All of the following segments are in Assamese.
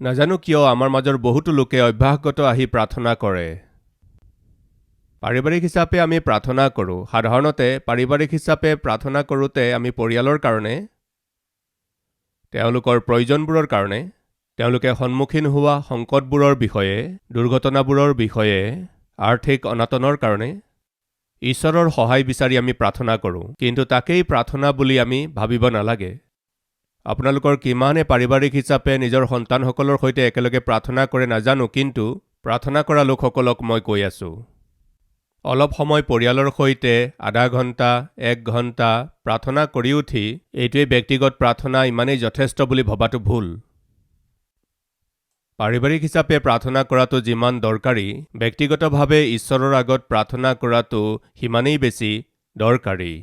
নাজানো কিয় আমাৰ মাজৰ বহুতো লোকে অভ্যাসগত আহি প্ৰাৰ্থনা কৰে। পাৰিবাৰিক হিচাপে আমি প্ৰাৰ্থনা কৰোঁ। সাধাৰণতে পাৰিবাৰিক হিচাপে প্ৰাৰ্থনা কৰোঁতে আমি পৰিয়ালৰ কাৰণে, তেওঁলোকৰ প্ৰয়োজনবোৰৰ কাৰণে, তেওঁলোকে সন্মুখীন হোৱা সংকটবোৰৰ বিষয়ে, দুৰ্ঘটনাবোৰৰ বিষয়ে, আৰ্থিক অনাটনৰ কাৰণে ঈশ্বৰৰ সহায় বিচাৰি আমি প্ৰাৰ্থনা কৰোঁ। কিন্তু তাকেই প্ৰাৰ্থনা বুলি আমি ভাবিব নালাগে। আপোনালোকৰ কিমানে পাৰিবাৰিক হিচাপে নিজৰ সন্তানসকলৰ সৈতে একেলগে প্ৰাৰ্থনা কৰে নাজানো, কিন্তু প্ৰাৰ্থনা কৰা লোকসকলক মই কৈ আছোঁ, অলপ সময় পৰিয়ালৰ সৈতে আধা ঘণ্টা, 1 ঘণ্টা প্ৰাৰ্থনা কৰি উঠি এইটোৱেই ব্যক্তিগত প্ৰাৰ্থনা ইমানেই যথেষ্ট বুলি ভবাটো ভুল। পাৰিবাৰিক হিচাপে প্ৰাৰ্থনা কৰাটো যিমান দৰকাৰী, ব্যক্তিগতভাৱে ঈশ্বৰৰ আগত প্ৰাৰ্থনা কৰাটো সিমানেই বেছি দৰকাৰী।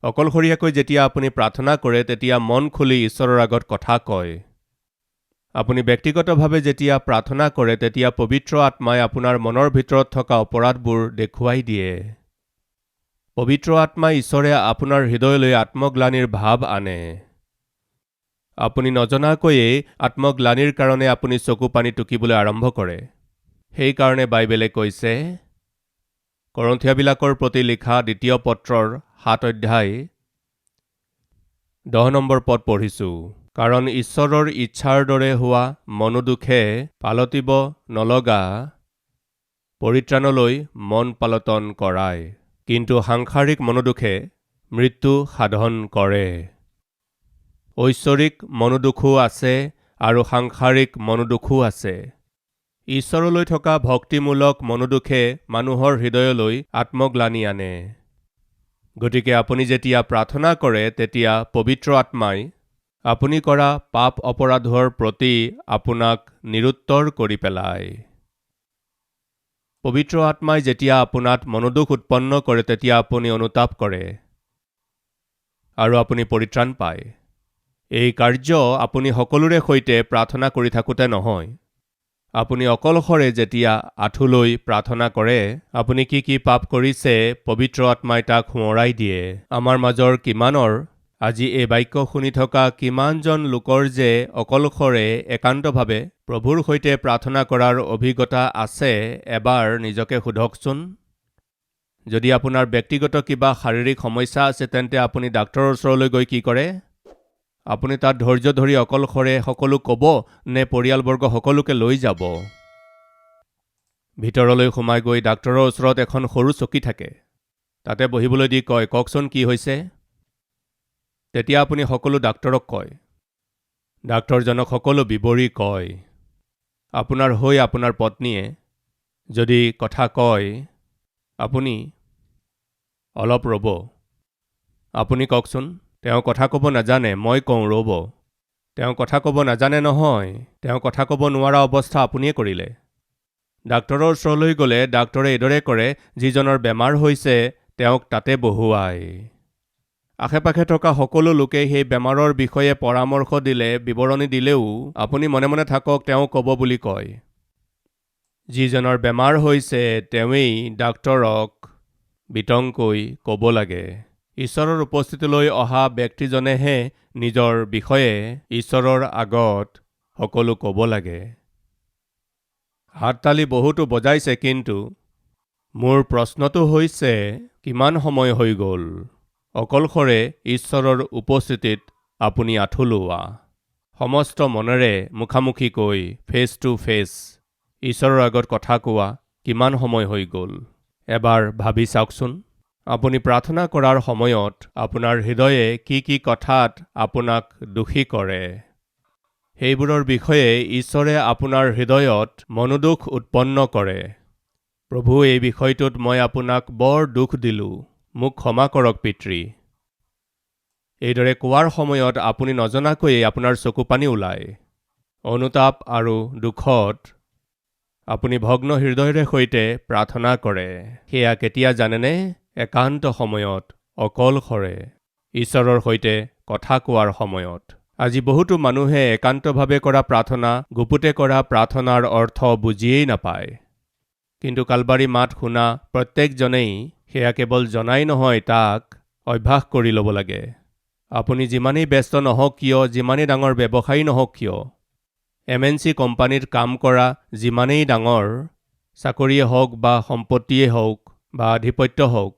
অকলশৰীয়াকৈ যেতিয়া আপুনি প্ৰাৰ্থনা কৰে তেতিয়া মন খুলি ঈশ্বৰৰ আগত কথা কয়। আপুনি ব্যক্তিগতভাৱে যেতিয়া প্ৰাৰ্থনা কৰে তেতিয়া পবিত্ৰ আত্মাই আপোনাৰ মনৰ ভিতৰত থকা অপৰাধবোৰ দেখুৱাই দিয়ে। পবিত্ৰ আত্মাই ঈশ্বৰে আপোনাৰ হৃদয়লৈ আত্মগ্লানিৰ ভাৱ আনে। আপুনি নজনাকৈয়ে আত্মগ্লানিৰ কাৰণে আপুনি চকু পানী টুকিবলৈ আৰম্ভ কৰে। সেইকাৰণে বাইবেলে কৈছে, কৰন্থিয়াবিলাকৰ প্ৰতি লিখা 2 পত্ৰৰ 7 অধ্যায় 10 নম্বৰ পদ পঢ়িছোঁ। কাৰণ ঈশ্বৰৰ ইচ্ছাৰ দৰে হোৱা মনোদুখে পালতিব নলগা পৰিত্ৰাণলৈ মন পালটন কৰায়, কিন্তু সাংসাৰিক মনোদুখে মৃত্যু সাধন কৰে। ঐশ্বৰিক মনোদুখো আছে আৰু সাংসাৰিক মনোদুখো আছে। ঈশ্বৰলৈ থকা ভক্তিমূলক মনোদুখে মানুহৰ হৃদয়লৈ আত্মগ্লানি আনে। গতিকে আপুনি যেতিয়া প্ৰাৰ্থনা কৰে তেতিয়া পবিত্ৰ আত্মাই আপুনি কৰা পাপ অপৰাধৰ প্ৰতি আপোনাক নিৰুত্তৰ কৰি পেলায়। পবিত্ৰ আত্মাই যেতিয়া আপোনাত মনোদুখ উৎপন্ন কৰে তেতিয়া আপুনি অনুতাপ কৰে আৰু আপুনি পৰিত্ৰাণ পায়। এই কাৰ্য আপুনি সকলোৰে সৈতে প্ৰাৰ্থনা কৰি থাকোঁতে নহয়। আপুনি অকলশৰে যেতিয়া আঁঠুলৈ প্ৰাৰ্থনা কৰে, আপুনি কি পাপ কৰিছে পবিত্ৰ আত্মাই তাক সোঁৱৰাই দিয়ে। আমাৰ মাজৰ কিমানৰ আজি এই বাক্য শুনি থকা কিমানজন লোকৰ যে অকলশৰে একান্তভাৱে প্ৰভুৰ সৈতে প্ৰাৰ্থনা কৰাৰ অভিজ্ঞতা আছে, এবাৰ নিজকে সোধকচোন। যদি আপোনাৰ ব্যক্তিগত কিবা শাৰীৰিক সমস্যা আছে তেন্তে আপুনি ডাক্তৰৰ ওচৰলৈ গৈ কি কৰে? আপুনি তাত ধৈৰ্য ধৰি অকলশৰে সকলো ক'ব নে পৰিয়ালবৰ্গ সকলোকে লৈ যাব? ভিতৰলৈ সোমাই গৈ ডাক্তৰৰ ওচৰত এখন সৰু চকী থাকে, তাতে বহিবলৈ দি কয়, কওকচোন কি হৈছে? তেতিয়া আপুনি সকলো ডাক্তৰক কয়। ডাক্তৰজনক সকলো বিৱৰি কয়। আপোনাৰ হৈ আপোনাৰ পত্নীয়ে যদি কথা কয়, আপুনি অলপ ৰ'ব। আপুনি কওকচোন, তেওঁ কথা ক'ব নাজানে, মই কওঁ ৰ'ব। তেওঁ কথা ক'ব নাজানে নহয়, তেওঁ কথা ক'ব নোৱাৰা অৱস্থা আপুনিয়ে কৰিলে। ডাক্তৰৰ ওচৰলৈ গ'লে ডাক্তৰে এইদৰে কৰে, যিজনৰ বেমাৰ হৈছে তেওঁক তাতে বহুৱায়। আশে-পাশে থকা সকলো লোকে সেই বেমাৰৰ বিষয়ে পৰামৰ্শ দিলে, বিৱৰণী দিলেও আপুনি মনে মনে থাকক, তেওঁ ক'ব বুলি কয়। যিজনৰ বেমাৰ হৈছে তেওঁৱেই ডাক্তৰক বিতংকৈ ক'ব লাগে। ঈশ্বৰৰ উপস্থিতিলৈ অহা ব্যক্তিজনেহে নিজৰ বিষয়ে ঈশ্বৰৰ আগত সকলো ক'ব লাগে। হাততালি বহুতো বজাইছে, কিন্তু মোৰ প্ৰশ্নটো হৈছে, কিমান সময় হৈ গ'ল অকলশৰে ঈশ্বৰৰ উপস্থিতিত আপুনি আঁঠু লোৱা? সমস্ত মনেৰে মুখামুখিকৈ ফেচ টু ফেচ ঈশ্বৰৰ আগত কথা কোৱা কিমান সময় হৈ গ'ল? এবাৰ ভাবি চাওকচোন। আপুনি প্ৰাৰ্থনা কৰাৰ সময়ত আপোনাৰ হৃদয়ে কি কথাত আপোনাক দোষী কৰে, সেইবোৰৰ বিষয়ে ঈশ্বৰে আপোনাৰ হৃদয়ত মনোদুখ উৎপন্ন কৰে। প্ৰভু, এই বিষয়টোত মই আপোনাক বৰ দুখ দিলোঁ, মোক ক্ষমা কৰক পিতৃ। এইদৰে কোৱাৰ সময়ত আপুনি নজনাকৈয়ে আপোনাৰ চকু পানী ওলায়। অনুতাপ আৰু দুখত আপুনি ভগ্ন হৃদয়ৰে সৈতে প্ৰাৰ্থনা কৰে। সেয়া কেতিয়া জানেনে? একান্ত সময়ত, অকলশৰে ঈশ্বৰৰ সৈতে কথা কোৱাৰ সময়ত। আজি বহুতো মানুহে একান্তভাৱে কৰা প্ৰাৰ্থনা, গুপুতে কৰা প্ৰাৰ্থনাৰ অৰ্থ বুজিয়েই নাপায়। কিন্তু কালবাৰী মাত শুনা প্ৰত্যেকজনেই সেয়া কেৱল জনাই নহয়, তাক অভ্যাস কৰি ল'ব লাগে। আপুনি যিমানেই ব্যস্ত নহওক কিয়, যিমানেই ডাঙৰ ব্যৱসায়ী নহওক কিয়, MNC কোম্পানীত কাম কৰা যিমানেই ডাঙৰ চাকৰিয়ে হওক বা সম্পত্তিয়ে হওক বা আধিপত্য হওক,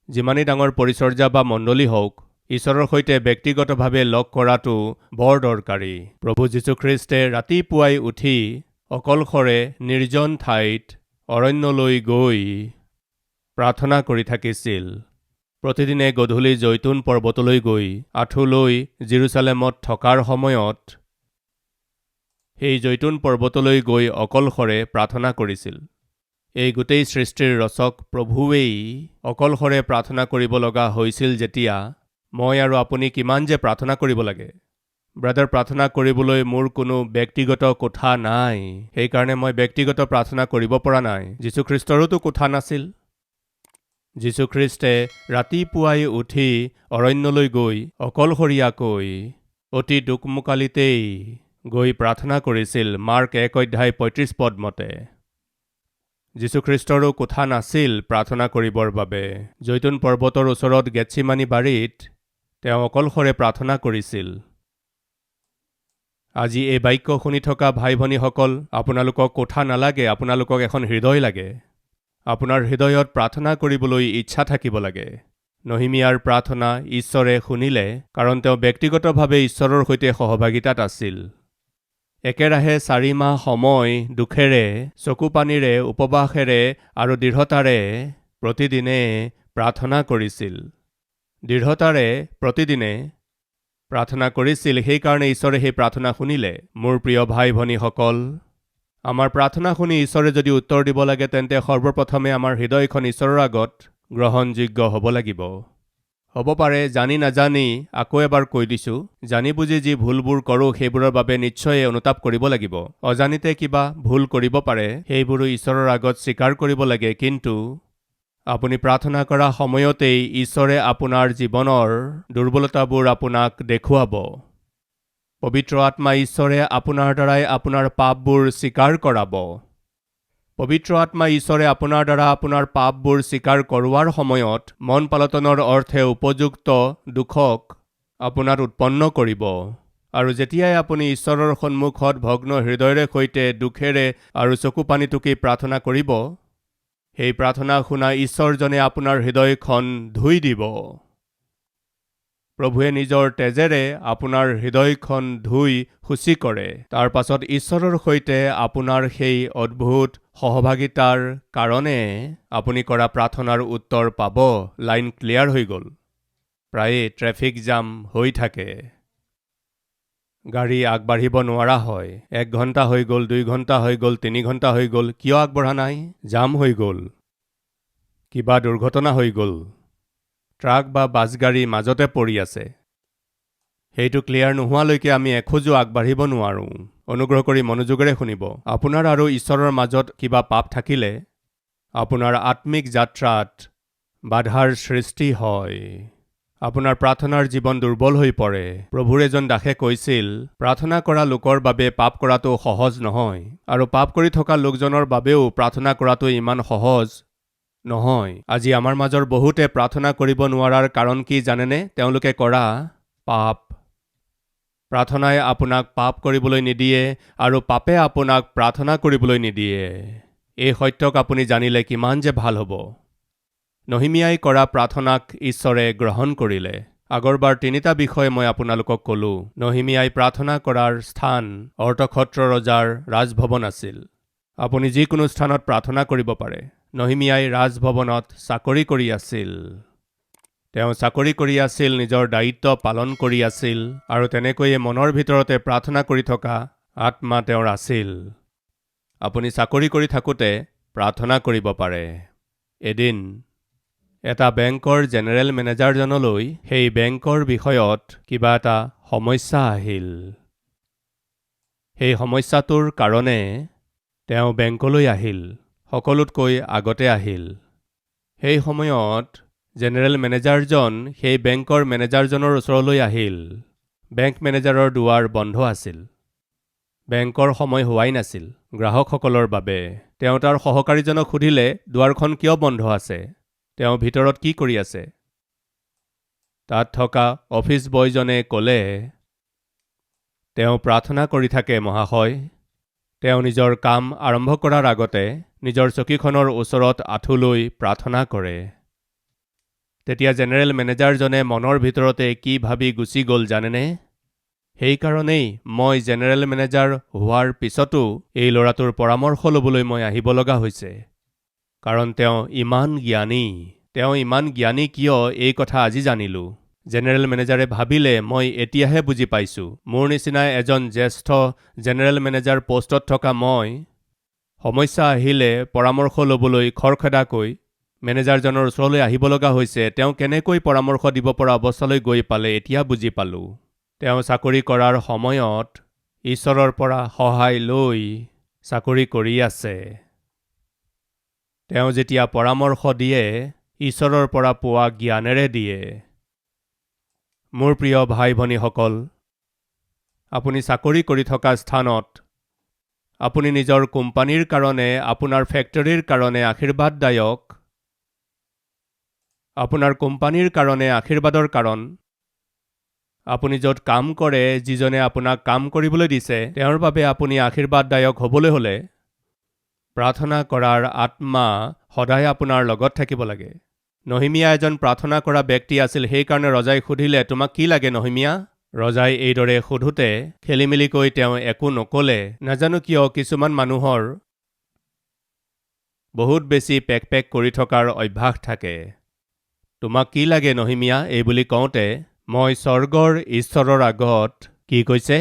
যিমানেই ডাঙৰ পৰিচৰ্যা বা মণ্ডলী হওক, ঈশ্বৰৰ সৈতে ব্যক্তিগতভাৱে লগ কৰাটো বৰ দৰকাৰী। প্ৰভু যীশুখ্ৰীষ্টে ৰাতিপুৱাই উঠি অকলশৰে নিৰ্জন ঠাইত অৰণ্যলৈ গৈ প্ৰাৰ্থনা কৰি থাকিছিল। প্ৰতিদিনে গধূলি জৈতুন পৰ্বতলৈ গৈ আঁঠুলৈ জেৰুজালেমত থকাৰ সময়ত সেই জৈতুন পৰ্বতলৈ গৈ অকলশৰে প্ৰাৰ্থনা কৰিছিল। এই গোটেই সৃষ্টিৰ ৰচক প্ৰভুৱেই অকলশৰে প্ৰাৰ্থনা কৰিব লগা হৈছিল যেতিয়া, মই আৰু আপুনি কিমান যে প্ৰাৰ্থনা কৰিব লাগে। ব্ৰাদাৰ, প্ৰাৰ্থনা কৰিবলৈ মোৰ কোনো ব্যক্তিগত কোঠা নাই, সেইকাৰণে মই ব্যক্তিগত প্ৰাৰ্থনা কৰিব পৰা নাই। যীশুখ্ৰীষ্টৰোতো কোঠা নাছিল। যীশুখ্ৰীষ্টে ৰাতিপুৱাই উঠি অৰণ্যলৈ গৈ অকলশৰীয়াকৈ অতি দুকমোকালিতেই গৈ প্ৰাৰ্থনা কৰিছিল, মাৰ্ক 1:35 মতে। যীশুখ্ৰীষ্টৰো কোঠা নাছিল প্ৰাৰ্থনা কৰিবৰ বাবে। জৈতুন পৰ্বতৰ ওচৰত গেটছিমানি বাৰীত তেওঁ অকলশৰে প্ৰাৰ্থনা কৰিছিল। আজি এই বাক্য শুনি থকা ভাই ভনীসকল, আপোনালোকক কোঠা নালাগে, আপোনালোকক এখন হৃদয় লাগে। আপোনাৰ হৃদয়ত প্ৰাৰ্থনা কৰিবলৈ ইচ্ছা থাকিব লাগে। নহিমিয়াৰ প্ৰাৰ্থনা ঈশ্বৰে শুনিলে, কাৰণ তেওঁ ব্যক্তিগতভাৱে ঈশ্বৰৰ সৈতে সহভাগিতাত আছিল। একেৰাহে 4 মাহ সময় দুখেৰে, চকুপানীৰে, উপবাসেৰে আৰু দৃঢ়তাৰে প্ৰতিদিনে প্ৰাৰ্থনা কৰিছিল। দৃঢ়তাৰে প্ৰতিদিনে প্ৰাৰ্থনা কৰিছিল, সেইকাৰণে ঈশ্বৰে সেই প্ৰাৰ্থনা শুনিলে। মোৰ প্ৰিয় ভাই ভনীসকল, আমাৰ প্ৰাৰ্থনা শুনি ঈশ্বৰে যদি উত্তৰ দিব লাগে, তেন্তে সৰ্বপ্ৰথমে আমাৰ হৃদয়খন ঈশ্বৰৰ আগত গ্ৰহণযোগ্য হ'ব লাগিব। হ'ব পাৰে জানি নাজানি, আকৌ এবাৰ কৈ দিছোঁ, জানি বুজি যি ভুলবোৰ কৰোঁ সেইবোৰৰ বাবে নিশ্চয় অনুতাপ কৰিব লাগিব। অজানিতে কিবা ভুল কৰিব পাৰে, সেইবোৰো ঈশ্বৰৰ আগত স্বীকাৰ কৰিব লাগে। কিন্তু আপুনি প্ৰাৰ্থনা কৰা সময়তেই ঈশ্বৰে আপোনাৰ জীৱনৰ দুৰ্বলতাবোৰ আপোনাক দেখুৱাব। পবিত্ৰ আত্মা ঈশ্বৰে আপোনাৰ দ্বাৰাই আপোনাৰ পাপবোৰ স্বীকাৰ কৰাব। পবিত্ৰ আত্মা ঈশ্বৰে আপোনাৰ দ্বাৰা আপোনাৰ পাপবোৰ স্বীকাৰ কৰোৱাৰ সময়ত মন পালটনৰ অৰ্থে উপযুক্ত দুখক আপোনাত উৎপন্ন কৰিব। আৰু যেতিয়াই আপুনি ঈশ্বৰৰ সন্মুখত ভগ্ন হৃদয়ৰে সৈতে দুখেৰে আৰু চকুপানী টুকি প্ৰাৰ্থনা কৰিব, সেই প্ৰাৰ্থনা শুনা ঈশ্বৰজনে আপোনাৰ হৃদয়খন ধুই দিব। প্ৰভুৱে নিজৰ তেজেৰে আপোনাৰ হৃদয়খন ধুই শুচি কৰে। তাৰ পাছত ঈশ্বৰৰ সৈতে আপোনাৰ সেই অদ্ভুত সহভাগিতাৰ কাৰণে আপুনি কৰা প্ৰাৰ্থনাৰ উত্তৰ পাব। লাইন ক্লিয়াৰ হৈ গ'ল। প্ৰায়ে ট্ৰেফিক জাম হৈ থাকে, গাড়ী আগবাঢ়িব নোৱাৰা হয়। 1 ঘণ্টা হৈ গ'ল, 2 ঘণ্টা হৈ গ'ল, 3 ঘণ্টা হৈ গ'ল, কিয় আগবঢ়া নাই? জাম হৈ গ'ল, কিবা দুৰ্ঘটনা হৈ গ'ল, ট্ৰাক বা বাছ গাড়ী মাজতে পৰি আছে। সেইটো ক্লিয়াৰ নোহোৱালৈকে আমি এখোজো আগবাঢ়িব নোৱাৰোঁ। অনুগ্ৰহ কৰি মনোযোগেৰে শুনিব। আপোনাৰ আৰু ঈশ্বৰৰ মাজত কিবা পাপ থাকিলে আপোনাৰ আত্মিক যাত্ৰাত বাধাৰ সৃষ্টি হয়। আপোনাৰ প্ৰাৰ্থনাৰ জীৱন দুৰ্বল হৈ পৰে। প্ৰভুৰ এজন দাসে কৈছিল, প্ৰাৰ্থনা কৰা লোকৰ বাবে পাপ কৰাটো সহজ নহয়, আৰু পাপ কৰি থকা লোকজনৰ বাবেও প্ৰাৰ্থনা কৰাটো ইমান সহজ নহয়। আজি আমাৰ মাজৰ বহুতে প্ৰাৰ্থনা কৰিব নোৱাৰাৰ কাৰণ কি জানেনে? তেওঁলোকে কৰা পাপ। প্ৰাৰ্থনাই আপোনাক পাপ কৰিবলৈ নিদিয়ে, আৰু পাপে আপোনাক প্ৰাৰ্থনা কৰিবলৈ নিদিয়ে। এই সত্যক আপুনি জানিলে কিমান যে ভাল হ'ব। নহিমিয়াই কৰা প্ৰাৰ্থনাক ঈশ্বৰে গ্ৰহণ কৰিলে। আগৰবাৰ 3টা বিষয় মই আপোনালোকক ক'লো। নহিমিয়াই প্ৰাৰ্থনা কৰাৰ স্থান অৰ্তক্ষত্ৰ ৰজাৰ ৰাজভৱন আছিল। আপুনি যিকোনো স্থানত প্ৰাৰ্থনা কৰিব পাৰে। নহিমিয়াই ৰাজভৱনত চাকৰি কৰি আছিল। তেওঁ চাকৰি কৰি আছিল, নিজৰ দায়িত্ব পালন কৰি আছিল, আৰু তেনেকৈয়ে মনৰ ভিতৰতে প্ৰাৰ্থনা কৰি থকা আত্মা তেওঁৰ আছিল। আপুনি চাকৰি কৰি থাকোঁতে প্ৰাৰ্থনা কৰিব পাৰে। এদিন এটা বেংকৰ জেনেৰেল মেনেজাৰজনলৈ সেই বেংকৰ বিষয়ত কিবা এটা সমস্যা আহিল। সেই সমস্যাটোৰ কাৰণে তেওঁ বেংকলৈ আহিল, সকলোতকৈ আগতে আহিল। সেই সময়ত জেনেৰেল মেনেজাৰজন সেই বেংকৰ মেনেজাৰজনৰ ওচৰলৈ আহিল। বেংক মেনেজাৰৰ দুৱাৰ বন্ধ আছিল। বেংকৰ সময় হোৱাই নাছিল গ্ৰাহকসকলৰ বাবে। তেওঁ তাৰ সহকাৰীজনক সুধিলে, দুৱাৰখন কিয় বন্ধ আছে? তেওঁ ভিতৰত কি কৰি আছে? তাত থকা অফিচ বয়জনে ক'লে, তেওঁ প্ৰাৰ্থনা কৰি থাকে মহাশয়। তেওঁ নিজৰ কাম আৰম্ভ কৰাৰ আগতে নিজৰ চকীখনৰ ওচৰত আঁঠু লৈ প্ৰাৰ্থনা কৰে। তেতিয়া জেনেৰেল মেনেজাৰজনে মনৰ ভিতৰতে কি ভাবি গুচি গ'ল জানেনে? সেইকাৰণেই মই জেনেৰেল মেনেজাৰ হোৱাৰ পিছতো এই ল'ৰাটোৰ পৰামৰ্শ ল'বলৈ মই আহিব লগা হৈছে। কাৰণ তেওঁ ইমান জ্ঞানী। তেওঁ ইমান জ্ঞানী কিয় এই কথা আজি জানিলোঁ। জেনেৰেল মেনেজাৰে ভাবিলে মই এতিয়াহে বুজি পাইছোঁ। মোৰ নিচিনা এজন জ্যেষ্ঠ জেনেৰেল মেনেজাৰ পোষ্টত থকা মই সমস্যা আহিলে পৰামৰ্শ ল'বলৈ খৰখেদাকৈ মেনেজাৰজনৰ ওচৰলৈ আহিব লগা হৈছে। তেওঁ কেনেকৈ পৰামৰ্শ দিব পৰা অৱস্থালৈ গৈ পালে এতিয়া বুজি পালোঁ। তেওঁ চাকৰি কৰাৰ সময়ত ঈশ্বৰৰ পৰা সহায় লৈ চাকৰি কৰি আছে। তেওঁ যেতিয়া পৰামৰ্শ দিয়ে ঈশ্বৰৰ পৰা পোৱা জ্ঞানেৰে দিয়ে। মোৰ প্ৰিয় ভাই ভনীসকল, আপুনি চাকৰি কৰি থকা স্থানত আপুনি নিজৰ কোম্পানীৰ কাৰণে, আপোনাৰ ফেক্টৰীৰ কাৰণে আশীৰ্বাদদায়ক, আপোনাৰ কোম্পানীৰ কাৰণে আশীৰ্বাদৰ কাৰণ, আপুনি য'ত কাম কৰে, যিজনে আপোনাক কাম কৰিবলৈ দিছে, তেওঁৰ বাবে আপুনি আশীৰ্বাদদায়ক হ'বলৈ হ'লে প্ৰাৰ্থনা কৰাৰ আত্মা সদায় আপোনাৰ লগত থাকিব লাগে। নহিমিয়া এজন প্ৰাৰ্থনা কৰা ব্যক্তি আছিল। সেইকাৰণে ৰজাই সুধিলে, তোমাক কি লাগে নহিমিয়া? ৰজাই এইদৰে সোধোতে খেলিমেলিকৈ তেওঁ একো নক'লে। নাজানো কিয় কিছুমান মানুহৰ বহুত বেছি পেক কৰি থকাৰ অভ্যাস থাকে। তোমাক কি লাগে নহিমিয়া? এই বুলি কওঁতে মই স্বৰ্গৰ ঈশ্বৰৰ আগত কি কৈছে?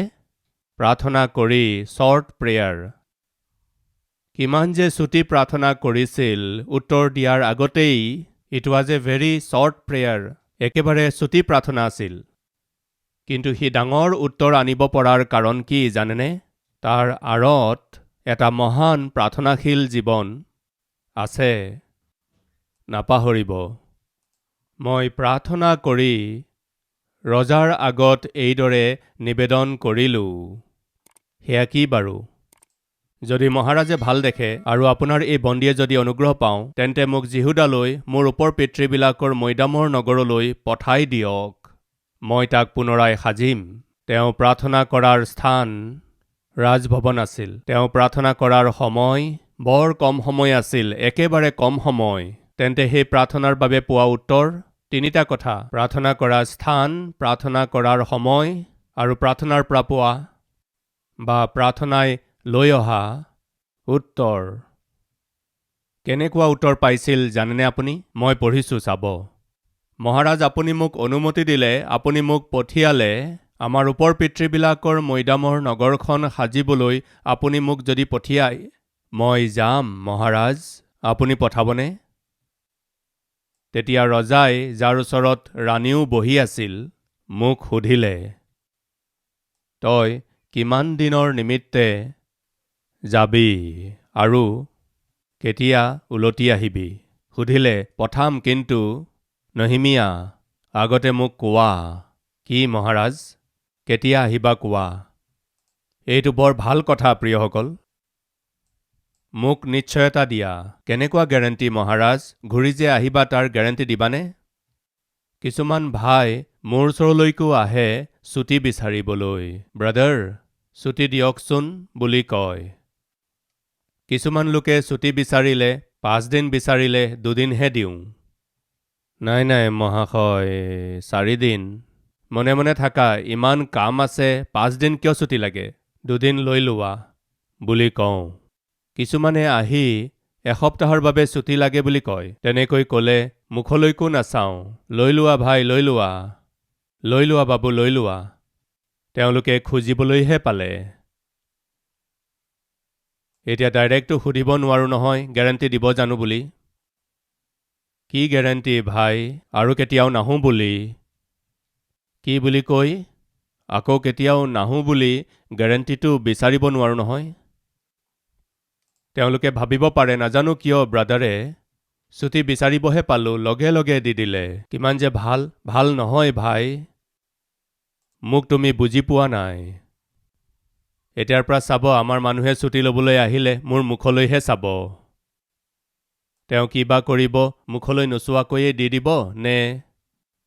প্ৰাৰ্থনা কৰি শ্বৰ্ট প্ৰেয়াৰ। কিমান যে চুটি প্ৰাৰ্থনা কৰিছিল উত্তৰ দিয়াৰ আগতেই। It was a very short prayer. একেবাৰে চুটি প্ৰাৰ্থনা আছিল। কিন্তু সি ডাঙৰ উত্তৰ আনিব পৰাৰ কাৰণ কি জানেনে? তাৰ আঁৰত এটা মহান প্ৰাৰ্থনাশীল জীৱন আছে। নাপাহৰিব। মই প্ৰাৰ্থনা কৰি ৰজাৰ আগত এইদৰে নিবেদন কৰিলোঁ। সেয়া কি বাৰু? যদি মহাৰাজে ভাল দেখে আৰু আপোনাৰ এই বন্দীয়ে যদি অনুগ্ৰহ পাওঁ, তেন্তে মোক জিহুদালৈ, মোৰ ওপৰ পিতৃবিলাকৰ মৈদামৰ নগৰলৈ পঠাই দিয়ক। মই তাক পুনৰাই সাজিম। তেওঁ প্ৰাৰ্থনা কৰাৰ স্থান ৰাজভৱন আছিল। তেওঁ প্ৰাৰ্থনা কৰাৰ সময় বৰ কম সময় আছিল, একেবাৰে কম সময়। তেন্তে সেই প্ৰাৰ্থনাৰ বাবে পোৱা উত্তৰ তিনিটা কথা: প্ৰাৰ্থনা কৰা স্থান, প্ৰাৰ্থনা কৰাৰ সময় আৰু প্ৰাৰ্থনাৰ পৰা পোৱা বা প্ৰাৰ্থনাই লৈ অহা উত্তৰ। কেনেকুৱা উত্তৰ পাইছিল জানেনে আপুনি? মই পঢ়িছোঁ, চাব। মহাৰাজ, আপুনি মোক অনুমতি দিলে, আপুনি মোক পঠিয়ালে, আমাৰ ওপৰ পিতৃবিলাকৰ মৈদামৰ নগৰখন সাজিবলৈ আপুনি মোক যদি পঠিয়ায়, মই যাম মহাৰাজ। আপুনি পঠাবনে? তেতিয়া ৰজাই, যাৰ ওচৰত ৰাণীও বহি আছিল, মোক সুধিলে, তই কিমান দিনৰ নিমিত্তে যাবি আৰু কেতিয়া উলটি আহিবি? সুধিলে, পঠাম, কিন্তু নহিমিয়া আগতে মোক কোৱা। কি মহাৰাজ? কেতিয়া আহিবা কোৱা। এইটো বৰ ভাল কথা প্ৰিয়সকল। মোক নিশ্চয়তা দিয়া। কেনেকুৱা গেৰেণ্টি মহাৰাজ? ঘূৰি যে আহিবা তাৰ গেৰেণ্টি দিবানে? কিছুমান ভাই মোৰ ওচৰলৈকো আহে ছুটি বিচাৰিবলৈ। ব্ৰাদাৰ, ছুটি দিয়কচোন বুলি কয়। কিছুমান লোকে ছুটি বিচাৰিলে 5 দিন বিচাৰিলে 2 দিনহে দিওঁ। নাই মহাশয়, 4 দিন। মনে মনে থাকা, ইমান কাম আছে, 5 দিন কিয় ছুটি লাগে? 2 দিন লৈ লোৱা বুলি কওঁ। কিছুমানে আহি এসপ্তাহৰ বাবে ছুটি লাগে বুলি কয়। তেনেকৈ ক'লে মুখলৈকো নাচাওঁ। লৈ লোৱা ভাই, লৈ লোৱা। লৈ লোৱা বাবু, লৈ লোৱা। তেওঁলোকে খুজিবলৈহে পালে। এতিয়া ডাইৰেক্টটো সুধিব নোৱাৰোঁ নহয়, গেৰেণ্টি দিব জানো বুলি। কি গেৰেণ্টি ভাই? আৰু কেতিয়াও নাহোঁ বুলি। কি বুলি কৈ আকৌ কেতিয়াও নাহোঁ বুলি গেৰেণ্টিটো বিচাৰিব নোৱাৰোঁ নহয়। তেওঁলোকে ভাবিব পাৰে, নাজানো কিয় ব্ৰাদাৰে ছুটি বিচাৰিবহে পালোঁ, লগে লগে দি দিলে। কিমান যে ভাল। ভাল নহয় ভাই, মোক তুমি বুজি পোৱা নাই। এতিয়াৰ পৰা চাব, আমাৰ মানুহে ছুটি ল'বলৈ আহিলে মোৰ মুখলৈহে চাব। তেওঁ কিবা কৰিব, মুখলৈ নোচোৱাকৈয়ে দি দিব নে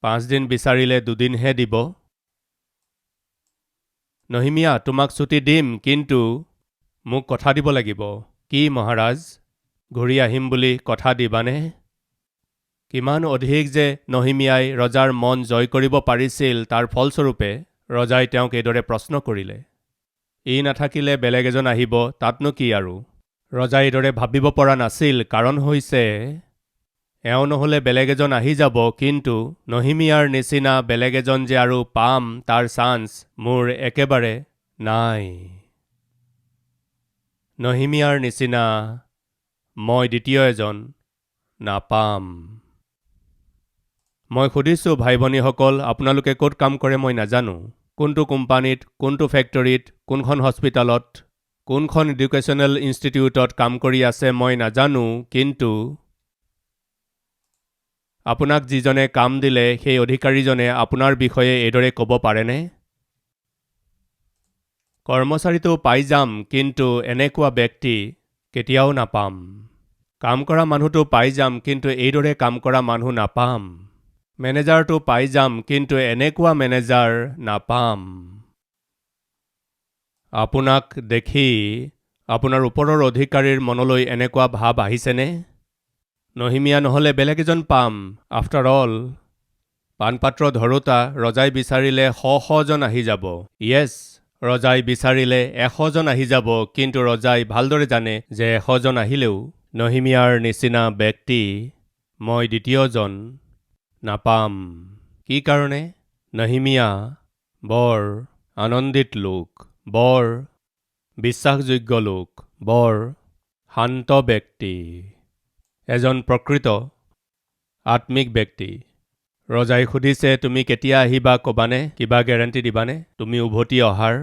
5 দিন বিচাৰিলে 2 দিনহে দিব। নহিমিয়া, তোমাক ছুটি দিম, কিন্তু মোক কথা দিব লাগিব। কি মহাৰাজ, ঘূৰি আহিম বুলি কথা দিবানে? কিমান অধিক যে নহিমিয়াই ৰজাৰ মন জয় কৰিব পাৰিছিল, তাৰ ফলস্বৰূপে ৰজাই তেওঁক এইদৰে প্ৰশ্ন কৰিলে। ই নাথাকিলে বেলেগ এজন আহিব, তাতনো কি আৰু। ৰজাই এইদৰে ভাবিব পৰা নাছিল, কাৰণ হৈছে এওঁ নহ'লে বেলেগ এজন আহি যাব, কিন্তু নহিমিয়াৰ নিচিনা বেলেগ এজন যে আৰু পাম, তাৰ চান্স মোৰ একেবাৰে নাই। নহিমিয়াৰ নিচিনা মই দ্বিতীয় এজন নাপাম। মই সুধিছোঁ ভাই ভনীসকল, আপোনালোকে ক'ত কাম কৰে মই নাজানো। কোনটো কোম্পানীত, কোনটো ফেক্টৰীত, কোনখন হস্পিটালত, কোনখন এডুকেশ্যনেল ইনষ্টিটিউটত কাম কৰি আছে মই নাজানো, কিন্তু আপোনাক যিজনে কাম দিলে সেই অধিকাৰীজনে আপোনাৰ বিষয়ে এইদৰে ক'ব পাৰেনে? কৰ্মচাৰীটো পাই যাম, কিন্তু এনেকুৱা ব্যক্তি কেতিয়াও নাপাম। কাম কৰা মানুহটো পাই যাম, কিন্তু এইদৰে কাম কৰা মানুহ নাপাম। মেনেজাৰটো পাই যাম, কিন্তু এনেকুৱা মেনেজাৰ নাপাম। আপোনাক দেখি আপোনাৰ ওপৰৰ অধিকাৰীৰ মনলৈ এনেকুৱা ভাৱ আহিছেনে? নহিমিয়া নহ'লে বেলেগ এজন পাম। আফটাৰ অল, পাণপাত্ৰ ধৰোতা ৰজাই বিচাৰিলে 100 জন আহি যাব। য়েছ, ৰজাই বিচাৰিলে 100 জন আহি যাব, কিন্তু ৰজাই ভালদৰে জানে যে 100 জন আহিলেও নহিমিয়াৰ নিচিনা ব্যক্তি মই দ্বিতীয়জন নাপাম। কি কাৰণে? নহিমিয়া বৰ আনন্দিত লোক, বৰ বিশ্বাসযোগ্য লোক, বৰ শান্ত ব্যক্তি, এজন প্ৰকৃত আত্মিক ব্যক্তি। ৰজাই সুধিছে, তুমি কেতিয়া আহিবা ক'বানে? কিবা গেৰাণ্টি দিবানে তুমি উভতি অহাৰ?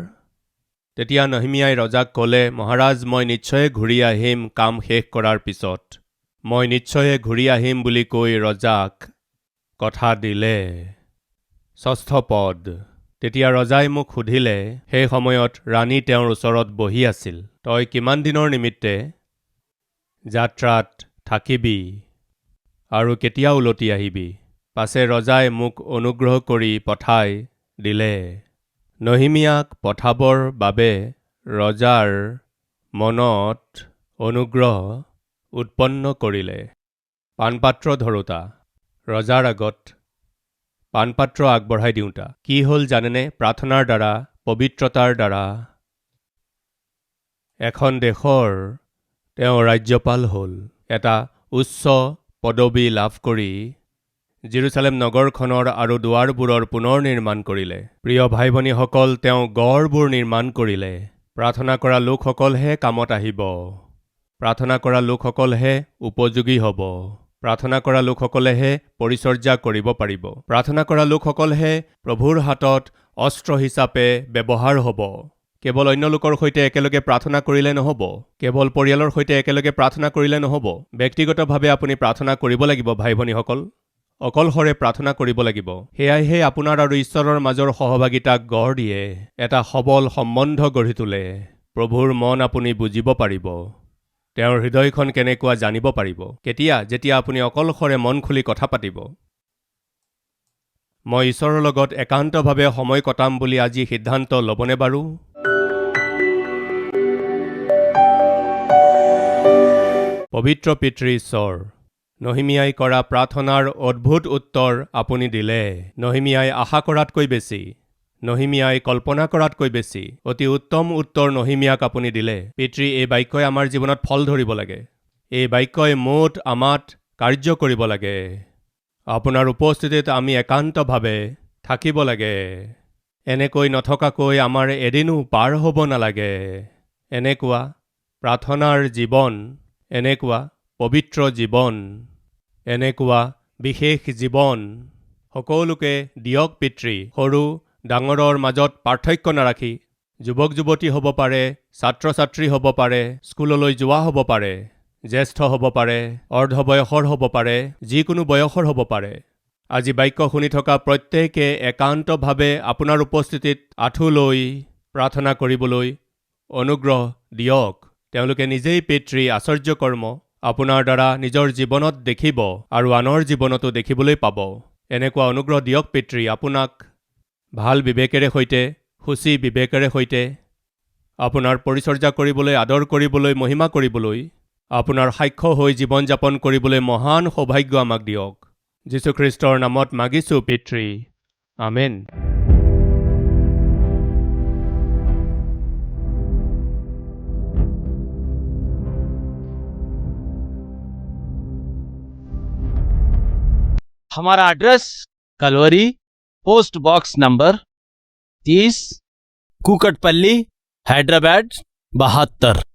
তেতিয়া নহিমিয়াই ৰজাক ক'লে, মহাৰাজ, মই নিশ্চয় ঘূৰি আহিম কাম শেষ কৰাৰ পিছত। মই নিশ্চয় ঘূৰি আহিম বুলি কৈ ৰজাক কথা দিলে। 6ষ্ঠ পদ। তেতিয়া ৰজাই মোক সুধিলে, সেই সময়ত ৰাণী তেওঁৰ ওচৰত বহি আছিল, তই কিমান দিনৰ নিমিত্তে যাত্ৰাত থাকিবি আৰু কেতিয়া উলটি আহিবি? পাছে ৰজাই মোক অনুগ্ৰহ কৰি পঠাই দিলে। নহিমিয়াক পঠাবৰ বাবে ৰজাৰ মনত অনুগ্ৰহ উৎপন্ন কৰিলে। পাণপাত্ৰ ধৰোতা ৰজাৰ আগত পাণপাত্ৰ আগবঢ়াই দিওঁতা। কি হ'ল জানেনে? প্ৰাৰ্থনাৰ দ্বাৰা, পবিত্ৰতাৰ দ্বাৰা এখন দেশৰ তেওঁ ৰাজ্যপাল হ'ল। এটা উচ্চ পদবী লাভ কৰি জেৰুচালেম নগৰখনৰ আৰু দুৱাৰবোৰৰ পুনৰ নিৰ্মাণ কৰিলে। প্ৰিয় ভাই ভনীসকল, তেওঁ গড়বোৰ নিৰ্মাণ কৰিলে। প্ৰাৰ্থনা কৰা লোকসকলহে কামত আহিব। প্ৰাৰ্থনা কৰা লোকসকলহে উপযোগী হ'ব। প্ৰাৰ্থনা কৰা লোকসকলেহে পৰিচৰ্যা কৰিব পাৰিব। প্ৰাৰ্থনা কৰা লোকসকলহে প্ৰভুৰ হাতত অস্ত্ৰ হিচাপে ব্যৱহাৰ হ'ব। কেৱল অন্য লোকৰ সৈতে একেলগে প্ৰাৰ্থনা কৰিলে নহ'ব। কেৱল পৰিয়ালৰ সৈতে একেলগে প্ৰাৰ্থনা কৰিলে নহ'ব। ব্যক্তিগতভাৱে আপুনি প্ৰাৰ্থনা কৰিব লাগিব ভাই ভনীসকল। অকলশৰে প্ৰাৰ্থনা কৰিব লাগিব। সেয়াইহে আপোনাৰ আৰু ঈশ্বৰৰ মাজৰ সহভাগিতাক গঢ় দিয়ে, এটা সবল সম্বন্ধ গঢ়ি তোলে। প্ৰভুৰ মন আপুনি বুজিব পাৰিব। তেওঁৰ হৃদয়খন কেনেকুৱা জানিব পাৰিব। কেতিয়া? যেতিয়া আপুনি অকলশৰে মন খুলি কথা পাতিব। মই ঈশ্বৰৰ লগত একান্তভাৱে সময় কটাম বুলি আজি সিদ্ধান্ত ল'বনে বাৰু? পবিত্ৰ পিতৃ ঈশ্বৰ, নহিমিয়াই কৰা প্ৰাৰ্থনাৰ অদ্ভুত উত্তৰ আপুনি দিলে। নহিমিয়াই আশা কৰাতকৈ বেছি, নহিমিয়াই কল্পনা কৰাতকৈ বেছি অতি উত্তম উত্তৰ নহিমিয়াক আপুনি দিলে। পিতৃ, এই বাক্যই আমাৰ জীৱনত ফল ধৰিব লাগে। এই বাক্যই মোত আমাত কাৰ্য কৰিব লাগে। আপোনাৰ উপস্থিতিত আমি একান্তভাৱে থাকিব লাগে। এনেকৈ নথকাকৈ আমাৰ এদিনো পাৰ হ'ব নালাগে। এনেকুৱা প্ৰাৰ্থনাৰ জীৱন, এনেকুৱা পবিত্ৰ জীৱন, এনেকুৱা বিশেষ জীৱন সকলোকে দিয়ক পিতৃ। সৰু ডাঙৰৰ মাজত পাৰ্থক্য নাৰাখি, যুৱক যুৱতী হ'ব পাৰে, ছাত্ৰ ছাত্ৰী হ'ব পাৰে, স্কুললৈ যোৱা হ'ব পাৰে, জ্যেষ্ঠ হ'ব পাৰে, অৰ্ধবয়সৰ হ'ব পাৰে, যিকোনো বয়সৰ হ'ব পাৰে। আজি বাক্য শুনি থকা প্ৰত্যেকে একান্তভাৱে আপোনাৰ উপস্থিতিত আঁঠু লৈ প্ৰাৰ্থনা কৰিবলৈ অনুগ্ৰহ দিয়ক। তেওঁলোকে নিজেই পিতৃ আশ্চৰ্য কৰ্ম আপোনাৰ দ্বাৰা নিজৰ জীৱনত দেখিব আৰু আনৰ জীৱনতো দেখিবলৈ পাব। এনেকুৱা অনুগ্ৰহ দিয়ক পিতৃ, আপোনাক ভাল বিবেকেৰে সৈতে, সূচী বিবেকেৰে সৈতে আপোনাৰ পৰিচৰ্যা কৰিবলৈ, আদৰ কৰিবলৈ, মহিমা কৰিবলৈ, আপোনাৰ সাক্ষ্য হৈ জীৱন যাপন কৰিবলৈ মহান সৌভাগ্য আমাক দিয়ক। যীশুখ্ৰীষ্টৰ নামত মাগিছোঁ পিতৃ, আমেন। हमारा address Calvary, post box number 30, Kukatpally, Hyderabad 72।